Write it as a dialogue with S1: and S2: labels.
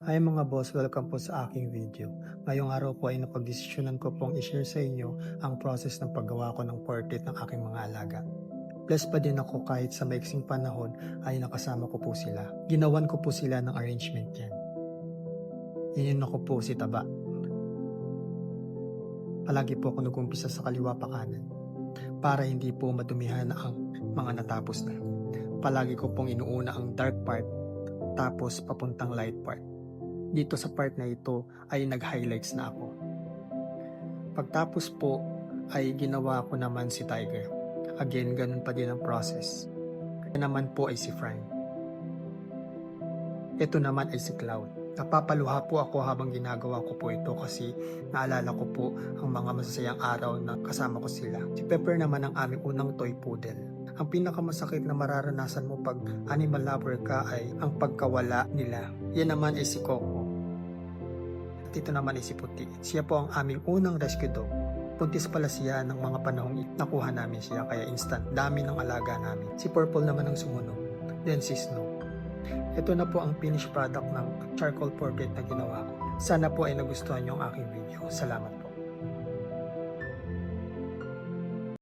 S1: Hi mga boss, welcome po sa aking video. Ngayong araw po ay napagdesisyonan ko pong i-share sa inyo ang process ng paggawa ko ng portrait ng aking mga alaga. Blessed pa din ako kahit sa maiksing panahon ay nakasama ko po sila. Ginawan ko po sila ng arrangement yan. Iyon ako po si Taba. Palagi po ako nag-umpisa sa kaliwa pa kanan para hindi po madumihan ang mga natapos na. Palagi ko pong inuuna ang dark part tapos papuntang light part. Dito sa part na ito ay nag-highlights na ako. Pagtapos po ay ginawa ko naman si Tiger. Again, ganun pa din ang process. Ito naman po ay si Frank. Ito naman ay si Cloud. Napapaluha po ako habang ginagawa ko po ito kasi naalala ko po ang mga masasayang araw na kasama ko sila. Si Pepper naman ang aming unang toy poodle. Ang pinakamasakit na mararanasan mo pag animal lover ka ay ang pagkawala nila. Yan naman ay si Coco. At ito naman ay si Puti. Siya po ang aming unang rescue dog. Puntis pala siya ng mga panahong nakuha namin siya kaya instant dami ng alaga namin. Si Purple naman ang sumunod. Then si Snow. Ito na po ang finished product ng charcoal portrait na ginawa ko. Sana po ay nagustuhan niyo ang aking video. Salamat po.